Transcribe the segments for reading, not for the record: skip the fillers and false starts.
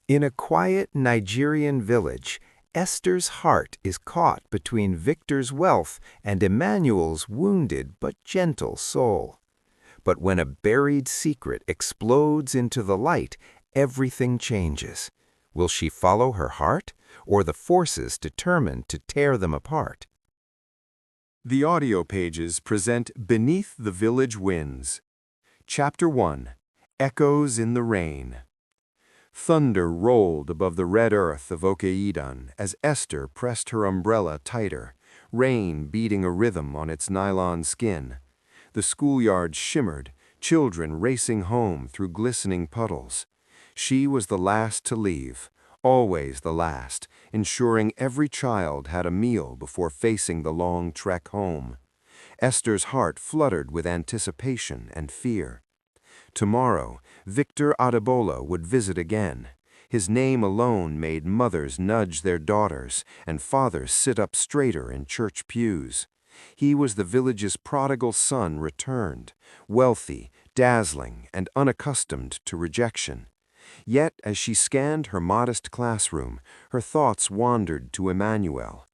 In a quiet Nigerian village, Esther's heart is caught between Victor's wealth and Emmanuel's wounded but gentle soul. But when a buried secret explodes into the light, everything changes. Will she follow her heart, or the forces determined to tear them apart? The audio pages present Beneath the Village Winds. Chapter 1. Echoes in the Rain. Thunder rolled above the red earth of Oke-Idan as Esther pressed her umbrella tighter, rain beating a rhythm on its nylon skin. The schoolyard shimmered, children racing home through glistening puddles. She was the last to leave, always the last, ensuring every child had a meal before facing the long trek home. Esther's heart fluttered with anticipation and fear. Tomorrow, Victor Adebola would visit again. His name alone made mothers nudge their daughters and fathers sit up straighter in church pews. He was the village's prodigal son returned, wealthy, dazzling, and unaccustomed to rejection. Yet, as she scanned her modest classroom, her thoughts wandered to Emmanuel.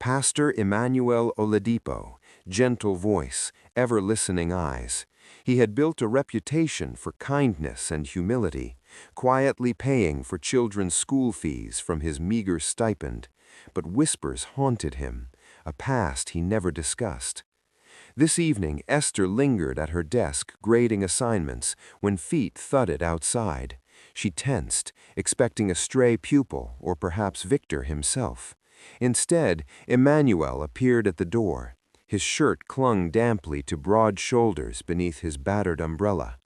Pastor Emmanuel Oladipo, gentle voice, ever-listening eyes. He had built a reputation for kindness and humility, quietly paying for children's school fees from his meager stipend. But whispers haunted him, a past he never discussed. This evening, Esther lingered at her desk grading assignments when feet thudded outside. She tensed, expecting a stray pupil or perhaps Victor himself. Instead, Emmanuel appeared at the door. His shirt clung damply to broad shoulders beneath his battered umbrella.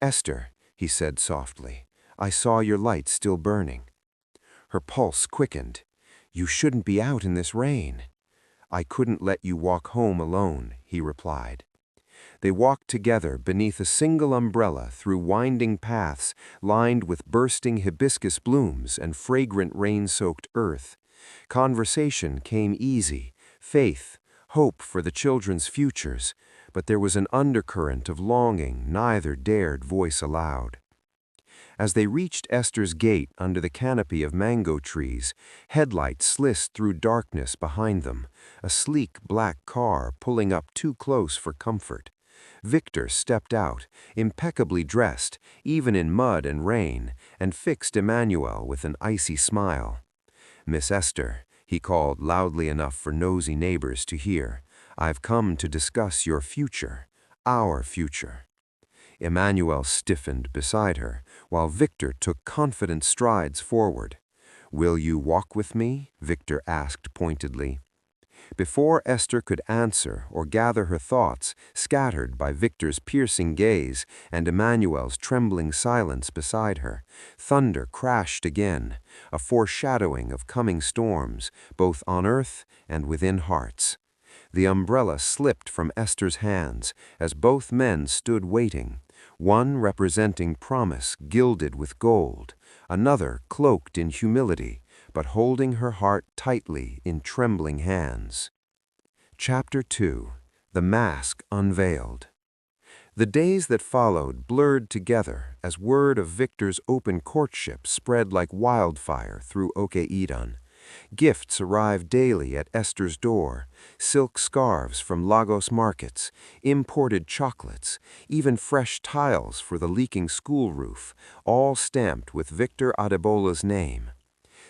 "Esther," he said softly, "I saw your light still burning." Her pulse quickened. "You shouldn't be out in this rain." "I couldn't let you walk home alone," he replied. They walked together beneath a single umbrella through winding paths lined with bursting hibiscus blooms and fragrant rain-soaked earth. Conversation came easy, faith, hope for the children's futures, but there was an undercurrent of longing neither dared voice aloud. As they reached Esther's gate under the canopy of mango trees, headlights sliced through darkness behind them, a sleek black car pulling up too close for comfort. Victor stepped out, impeccably dressed, even in mud and rain, and fixed Emmanuel with an icy smile. "Miss Esther," he called loudly enough for nosy neighbors to hear, "I've come to discuss your future, our future." Emmanuel stiffened beside her, while Victor took confident strides forward. "Will you walk with me?" Victor asked pointedly. Before Esther could answer or gather her thoughts, scattered by Victor's piercing gaze and Emmanuel's trembling silence beside her, thunder crashed again, a foreshadowing of coming storms, both on earth and within hearts. The umbrella slipped from Esther's hands as both men stood waiting, one representing promise gilded with gold, another cloaked in humility, but holding her heart tightly in trembling hands. Chapter 2. The Mask Unveiled. The days that followed blurred together as word of Victor's open courtship spread like wildfire through Oke-Idan. Gifts arrived daily at Esther's door, silk scarves from Lagos markets, imported chocolates, even fresh tiles for the leaking school roof, all stamped with Victor Adebola's name.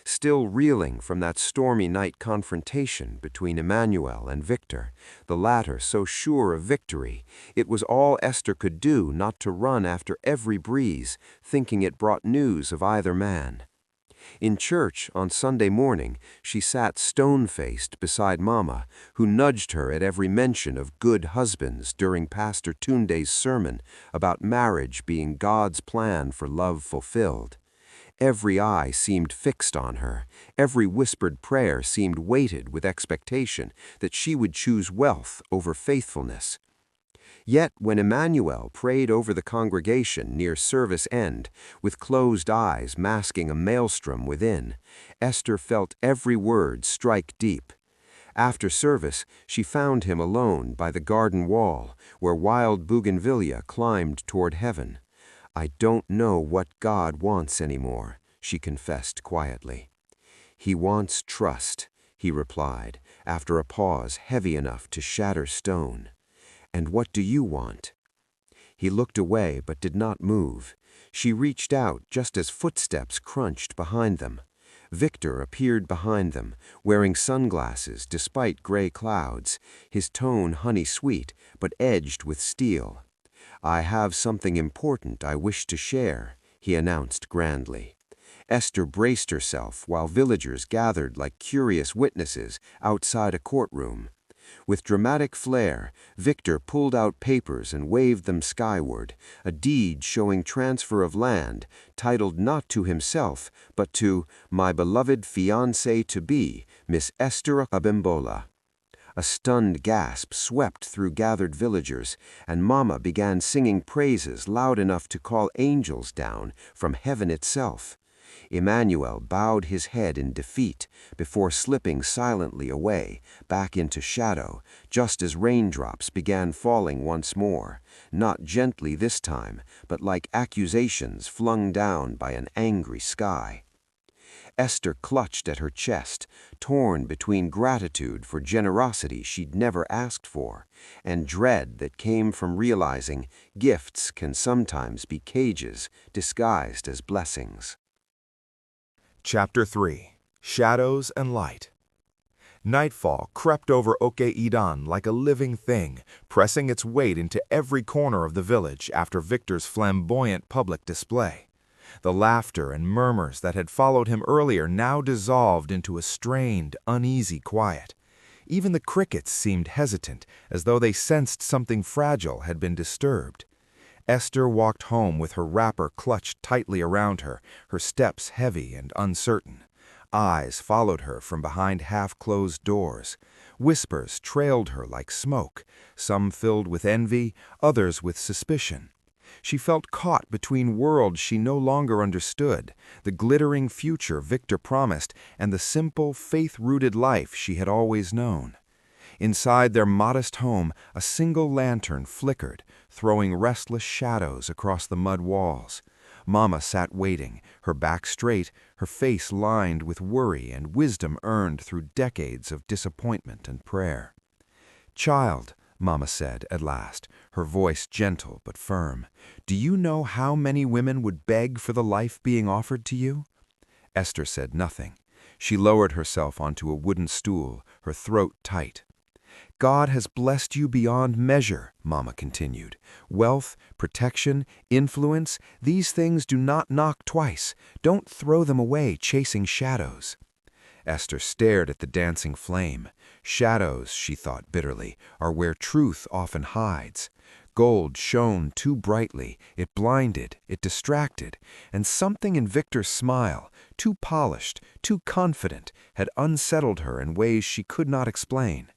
Still reeling from that stormy night confrontation between Emmanuel and Victor, the latter so sure of victory, it was all Esther could do not to run after every breeze, thinking it brought news of either man. In church on Sunday morning, she sat stone-faced beside Mama, who nudged her at every mention of good husbands during Pastor Tunde's sermon about marriage being God's plan for love fulfilled. Every eye seemed fixed on her, every whispered prayer seemed weighted with expectation that she would choose wealth over faithfulness. Yet when Emmanuel prayed over the congregation near service end, with closed eyes masking a maelstrom within, Esther felt every word strike deep. After service, she found him alone by the garden wall, where wild bougainvillea climbed toward heaven. "I don't know what God wants anymore," she confessed quietly. "He wants trust," he replied, after a pause heavy enough to shatter stone. "And what do you want?" He looked away but did not move. She reached out just as footsteps crunched behind them. Victor appeared behind them, wearing sunglasses despite gray clouds, his tone honey-sweet but edged with steel. "I have something important I wish to share," he announced grandly. Esther braced herself while villagers gathered like curious witnesses outside a courtroom. With dramatic flair, Victor pulled out papers and waved them skyward, a deed showing transfer of land, titled not to himself, but to "my beloved fiancée-to-be, Miss Esther Abimbola." A stunned gasp swept through gathered villagers, and Mama began singing praises loud enough to call angels down from heaven itself. Emmanuel bowed his head in defeat before slipping silently away, back into shadow, just as raindrops began falling once more, not gently this time, but like accusations flung down by an angry sky. Esther clutched at her chest, torn between gratitude for generosity she'd never asked for, and dread that came from realizing gifts can sometimes be cages disguised as blessings. Chapter 3. Shadows and Light. Nightfall crept over Oke-Idan like a living thing, pressing its weight into every corner of the village after Victor's flamboyant public display. The laughter and murmurs that had followed him earlier now dissolved into a strained, uneasy quiet. Even the crickets seemed hesitant, as though they sensed something fragile had been disturbed. Esther walked home with her wrapper clutched tightly around her, her steps heavy and uncertain. Eyes followed her from behind half-closed doors. Whispers trailed her like smoke, some filled with envy, others with suspicion. She felt caught between worlds she no longer understood, the glittering future Victor promised and the simple, faith-rooted life she had always known. Inside their modest home, a single lantern flickered, throwing restless shadows across the mud walls. Mama sat waiting, her back straight, her face lined with worry and wisdom earned through decades of disappointment and prayer. "Child," Mama said at last, her voice gentle but firm, "do you know how many women would beg for the life being offered to you?" Esther said nothing. She lowered herself onto a wooden stool, her throat tight. "God has blessed you beyond measure," Mama continued. "Wealth, protection, influence, these things do not knock twice. Don't throw them away chasing shadows." Esther stared at the dancing flame. Shadows, she thought bitterly, are where truth often hides. Gold shone too brightly, it blinded, it distracted, and something in Victor's smile, too polished, too confident, had unsettled her in ways she could not explain.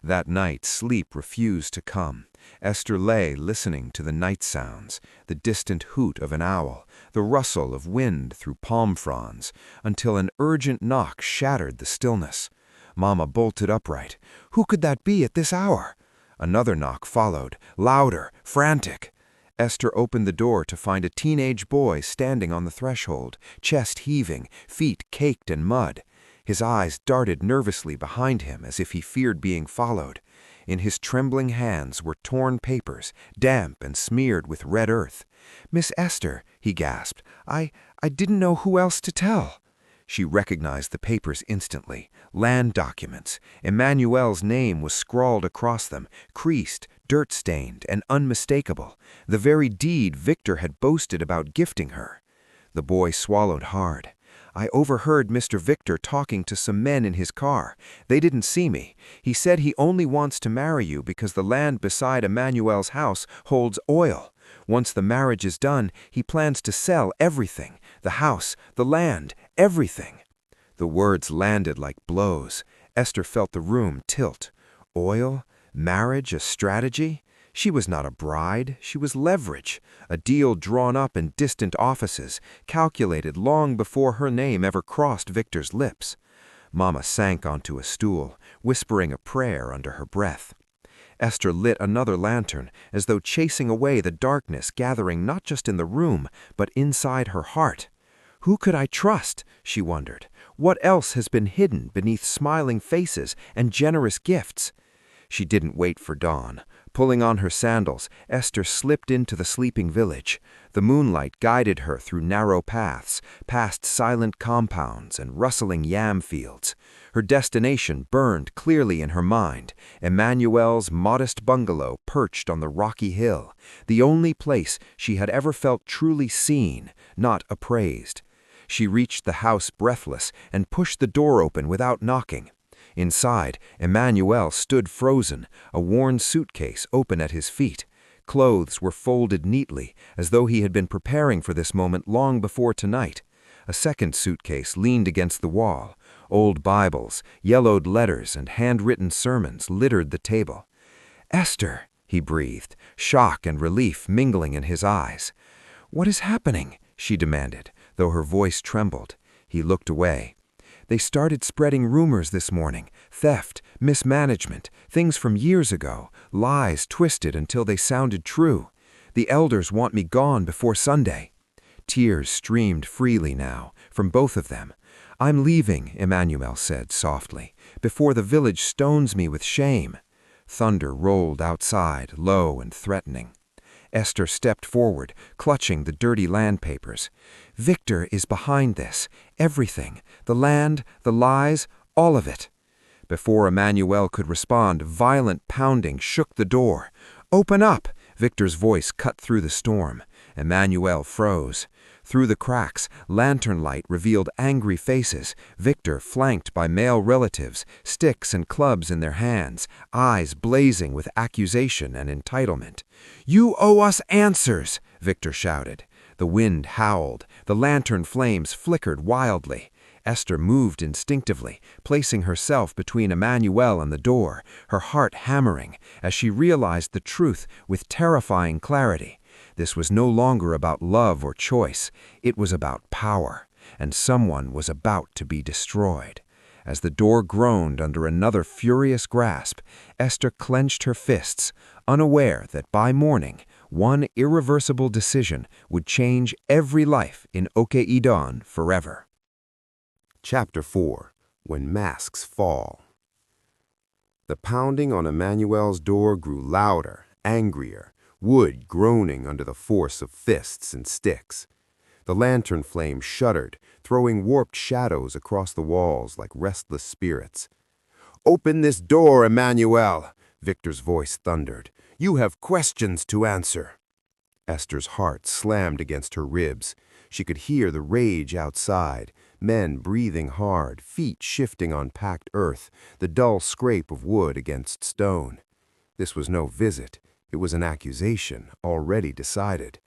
That night sleep refused to come. Esther lay listening to the night sounds, the distant hoot of an owl, the rustle of wind through palm fronds, until an urgent knock shattered the stillness. Mama bolted upright. Who could that be at this hour? Another knock followed, louder, frantic. Esther opened the door to find a teenage boy standing on the threshold, chest heaving, feet caked in mud. His eyes darted nervously behind him as if he feared being followed. In his trembling hands were torn papers, damp and smeared with red earth. "Miss Esther," he gasped, I didn't know who else to tell." She recognized the papers instantly. Land documents. Emmanuel's name was scrawled across them, creased, dirt-stained, and unmistakable. The very deed Victor had boasted about gifting her. The boy swallowed hard. "I overheard Mr. Victor talking to some men in his car. They didn't see me. He said he only wants to marry you because the land beside Emmanuel's house holds oil. Once the marriage is done, he plans to sell everything, the house, the land, everything." The words landed like blows. Esther felt the room tilt. Oil? Marriage a strategy? She was not a bride, she was leverage, a deal drawn up in distant offices, calculated long before her name ever crossed Victor's lips. Mama sank onto a stool, whispering a prayer under her breath. Esther lit another lantern, as though chasing away the darkness gathering not just in the room, but inside her heart. Who could I trust? She wondered. What else has been hidden beneath smiling faces and generous gifts? She didn't wait for dawn. Pulling on her sandals, Esther slipped into the sleeping village. The moonlight guided her through narrow paths, past silent compounds and rustling yam fields. Her destination burned clearly in her mind, Emmanuel's modest bungalow perched on the rocky hill, the only place she had ever felt truly seen, not appraised. She reached the house breathless and pushed the door open without knocking. Inside, Emmanuel stood frozen, a worn suitcase open at his feet. Clothes were folded neatly, as though he had been preparing for this moment long before tonight. A second suitcase leaned against the wall. Old Bibles, yellowed letters, and handwritten sermons littered the table. "Esther," he breathed, shock and relief mingling in his eyes. "What is happening?" she demanded, though her voice trembled. He looked away. "They started spreading rumors this morning. Theft, mismanagement, things from years ago, lies twisted until they sounded true. The elders want me gone before Sunday." Tears streamed freely now, from both of them. "I'm leaving," Emmanuel said softly, "before the village stones me with shame." Thunder rolled outside, low and threatening. Esther stepped forward, clutching the dirty land papers. "Victor is behind this. Everything. The land, the lies, all of it." Before Emmanuel could respond, violent pounding shook the door. "Open up!" Victor's voice cut through the storm. Emmanuel froze. Through the cracks, lantern light revealed angry faces, Victor flanked by male relatives, sticks and clubs in their hands, eyes blazing with accusation and entitlement. "You owe us answers!" Victor shouted. The wind howled. The lantern flames flickered wildly. Esther moved instinctively, placing herself between Emmanuel and the door, her heart hammering, as she realized the truth with terrifying clarity. This was no longer about love or choice. It was about power, and someone was about to be destroyed. As the door groaned under another furious grasp, Esther clenched her fists, unaware that by morning, one irreversible decision would change every life in Oke-Idan forever. Chapter 4. When Masks Fall. The pounding on Emmanuel's door grew louder, angrier, wood groaning under the force of fists and sticks. The lantern flame shuddered, throwing warped shadows across the walls like restless spirits. "Open this door, Emmanuel!" Victor's voice thundered. "You have questions to answer." Esther's heart slammed against her ribs. She could hear the rage outside, men breathing hard, feet shifting on packed earth, the dull scrape of wood against stone. This was no visit. It was an accusation, already decided.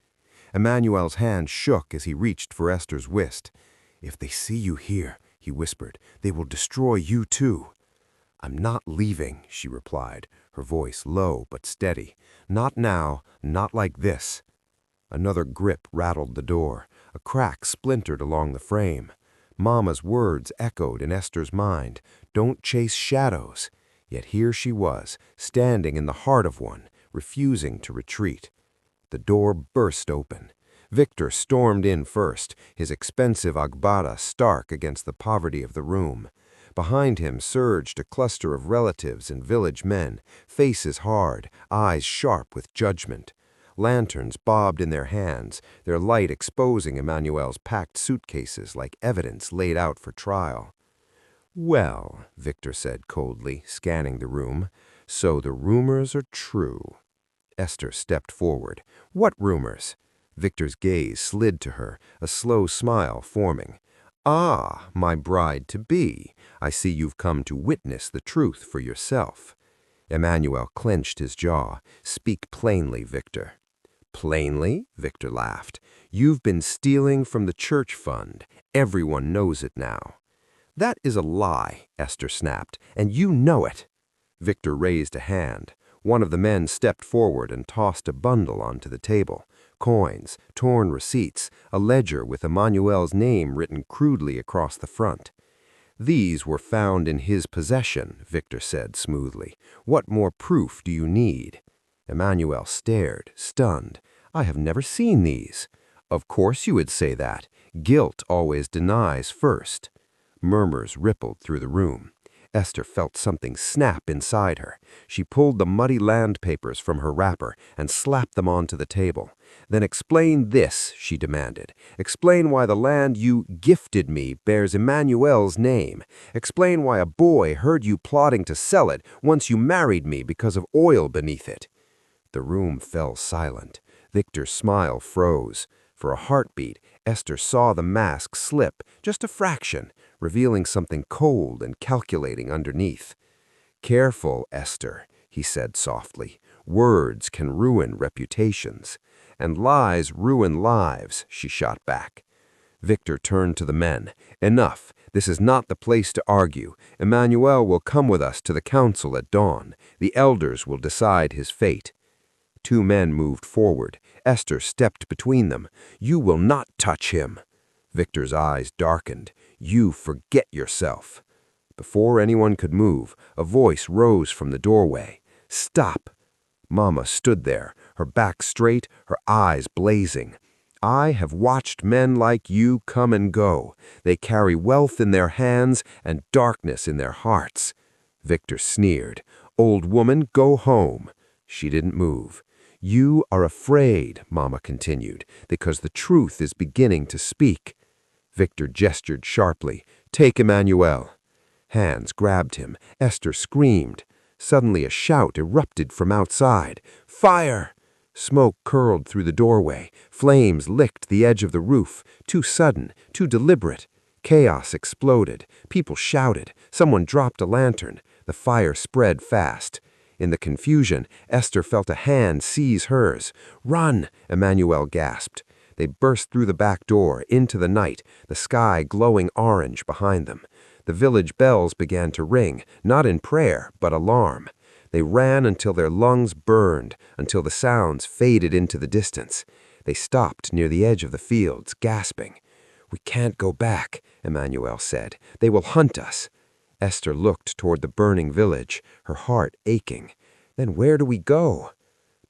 Emmanuel's hand shook as he reached for Esther's wrist. "If they see you here," he whispered, "they will destroy you too." "I'm not leaving," she replied, her voice low but steady. "Not now, not like this." Another grip rattled the door. A crack splintered along the frame. Mama's words echoed in Esther's mind. "Don't chase shadows." Yet here she was, standing in the heart of one, refusing to retreat. The door burst open. Victor stormed in first, his expensive agbada stark against the poverty of the room. Behind him surged a cluster of relatives and village men, faces hard, eyes sharp with judgment. Lanterns bobbed in their hands, their light exposing Emmanuel's packed suitcases like evidence laid out for trial. "Well," Victor said coldly, scanning the room, "so the rumors are true." Esther stepped forward. "What rumors?" Victor's gaze slid to her, a slow smile forming. "Ah, my bride-to-be, I see you've come to witness the truth for yourself." Emmanuel clenched his jaw. "Speak plainly, Victor." "Plainly?" Victor laughed. "You've been stealing from the church fund. Everyone knows it now." "That is a lie," Esther snapped, "and you know it." Victor raised a hand. One of the men stepped forward and tossed a bundle onto the table. Coins, torn receipts, a ledger with Emmanuel's name written crudely across the front. "These were found in his possession," Victor said smoothly. "What more proof do you need?" Emmanuel stared, stunned. "I have never seen these." "Of course you would say that. Guilt always denies first. Murmurs rippled through the room. Esther felt something snap inside her. She pulled the muddy land papers from her wrapper and slapped them onto the table. "Then explain this," she demanded. "Explain why the land you gifted me bears Emmanuel's name. Explain why a boy heard you plotting to sell it once you married me because of oil beneath it." The room fell silent. Victor's smile froze. For a heartbeat, Esther saw the mask slip, just a fraction, revealing something cold and calculating underneath. "Careful, Esther," he said softly. "Words can ruin reputations." "And lies ruin lives," she shot back. Victor turned to the men. "Enough. This is not the place to argue. Emmanuel will come with us to the council at dawn. The elders will decide his fate." Two men moved forward. Esther stepped between them. "You will not touch him." Victor's eyes darkened. "You forget yourself." Before anyone could move, a voice rose from the doorway. "Stop!" Mama stood there, her back straight, her eyes blazing. "I have watched men like you come and go. They carry wealth in their hands and darkness in their hearts." Victor sneered. "Old woman, go home." She didn't move. "You are afraid," Mama continued, "because the truth is beginning to speak." Victor gestured sharply. "Take Emmanuel." Hands grabbed him. Esther screamed. Suddenly a shout erupted from outside. "Fire!" Smoke curled through the doorway. Flames licked the edge of the roof. Too sudden, too deliberate. Chaos exploded. People shouted. Someone dropped a lantern. The fire spread fast. In the confusion, Esther felt a hand seize hers. "Run!" Emmanuel gasped. They burst through the back door, into the night, the sky glowing orange behind them. The village bells began to ring, not in prayer, but alarm. They ran until their lungs burned, until the sounds faded into the distance. They stopped near the edge of the fields, gasping. "We can't go back," Emmanuel said. "They will hunt us." Esther looked toward the burning village, her heart aching. "Then where do we go?"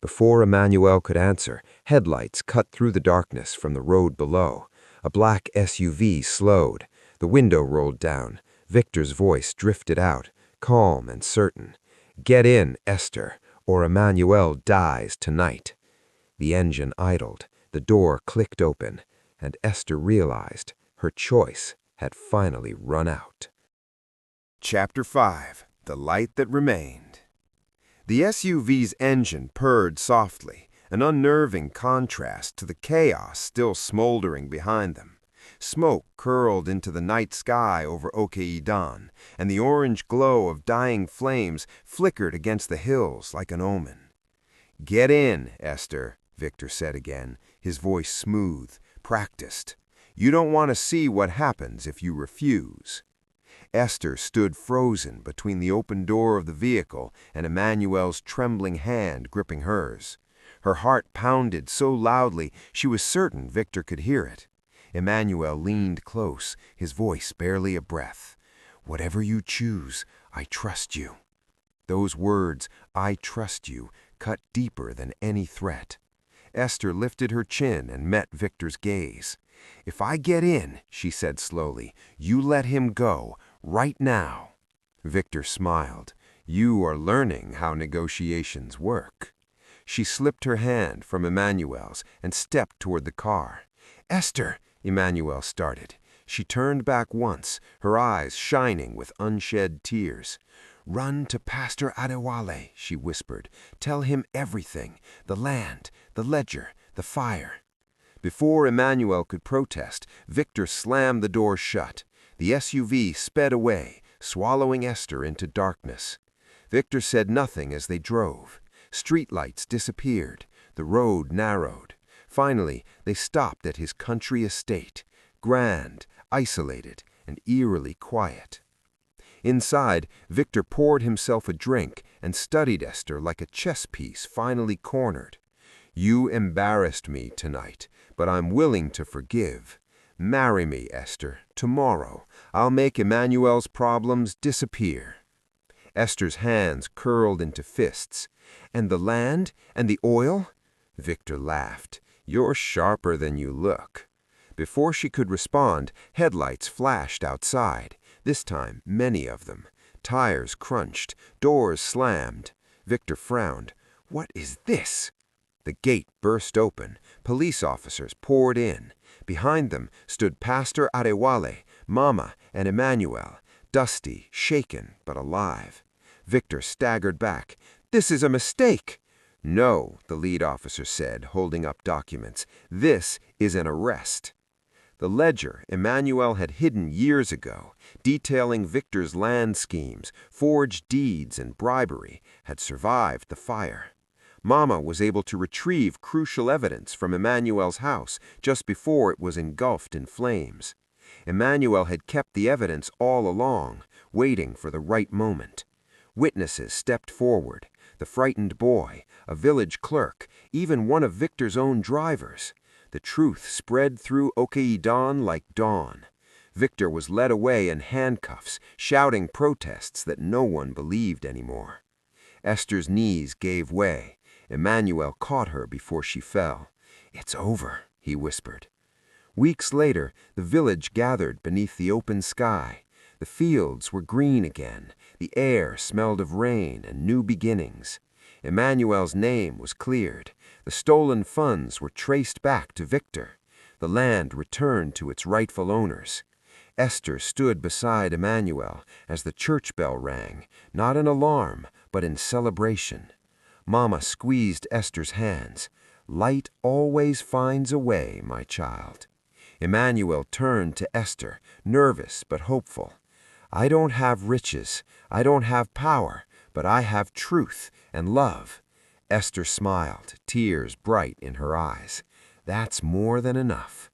Before Emmanuel could answer, headlights cut through the darkness from the road below. A black SUV slowed. The window rolled down. Victor's voice drifted out, calm and certain. "Get in, Esther, or Emmanuel dies tonight." The engine idled. The door clicked open, and Esther realized her choice had finally run out. Chapter 5. The Light That Remained. The SUV's engine purred softly, an unnerving contrast to the chaos still smoldering behind them. Smoke curled into the night sky over Oke-Idan, and the orange glow of dying flames flickered against the hills like an omen. "Get in, Esther," Victor said again, his voice smooth, practiced. "You don't want to see what happens if you refuse." Esther stood frozen between the open door of the vehicle and Emmanuel's trembling hand gripping hers. Her heart pounded so loudly she was certain Victor could hear it. Emmanuel leaned close, his voice barely a breath. "Whatever you choose, I trust you." Those words, "I trust you," cut deeper than any threat. Esther lifted her chin and met Victor's gaze. "If I get in," she said slowly, "you let him go, right now." Victor smiled. "You are learning how negotiations work." She slipped her hand from Emmanuel's and stepped toward the car. "Esther!" Emmanuel started. She turned back once, her eyes shining with unshed tears. "Run to Pastor Adewale," she whispered. "Tell him everything, the land, the ledger, the fire." Before Emmanuel could protest, Victor slammed the door shut. The SUV sped away, swallowing Esther into darkness. Victor said nothing as they drove. Streetlights disappeared. The road narrowed. Finally, they stopped at his country estate, grand, isolated, and eerily quiet. Inside, Victor poured himself a drink and studied Esther like a chess piece finally cornered. "You embarrassed me tonight, but I'm willing to forgive. Marry me, Esther, tomorrow. I'll make Emmanuel's problems disappear." Esther's hands curled into fists. "And the land? And the oil?" Victor laughed. "You're sharper than you look." Before she could respond, headlights flashed outside, this time many of them. Tires crunched, doors slammed. Victor frowned. What is this? The gate burst open. Police officers poured in. Behind them stood Pastor Adewale, Mama, and Emmanuel, dusty, shaken, but alive. Victor staggered back. This is a mistake. No, the lead officer said, holding up documents. This is an arrest. The ledger Emmanuel had hidden years ago, detailing Victor's land schemes, forged deeds, and bribery, had survived the fire. Mama was able to retrieve crucial evidence from Emmanuel's house just before it was engulfed in flames. Emmanuel had kept the evidence all along, waiting for the right moment. Witnesses stepped forward. The frightened boy, a village clerk, even one of Victor's own drivers. The truth spread through Oke-Idan like dawn. Victor was led away in handcuffs, shouting protests that no one believed anymore. Esther's knees gave way. Emmanuel caught her before she fell. "It's over," he whispered. Weeks later, the village gathered beneath the open sky. The fields were green again. The air smelled of rain and new beginnings. Emmanuel's name was cleared. The stolen funds were traced back to Victor. The land returned to its rightful owners. Esther stood beside Emmanuel as the church bell rang, not in alarm, but in celebration. Mama squeezed Esther's hands. "Light always finds a way, my child." Emmanuel turned to Esther, nervous but hopeful. "I don't have riches, I don't have power, but I have truth and love." Esther smiled, tears bright in her eyes. "That's more than enough."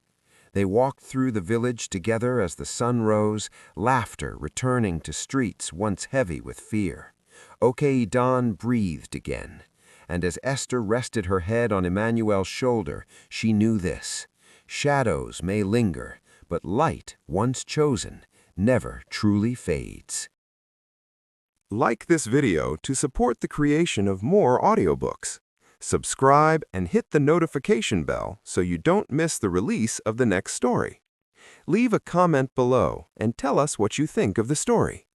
They walked through the village together as the sun rose, laughter returning to streets once heavy with fear. Oke-Idan breathed again, and as Esther rested her head on Emmanuel's shoulder, she knew this: shadows may linger, but light, once chosen, never truly fades. Like this video to support the creation of more audiobooks. Subscribe and hit the notification bell so you don't miss the release of the next story. Leave a comment below and tell us what you think of the story.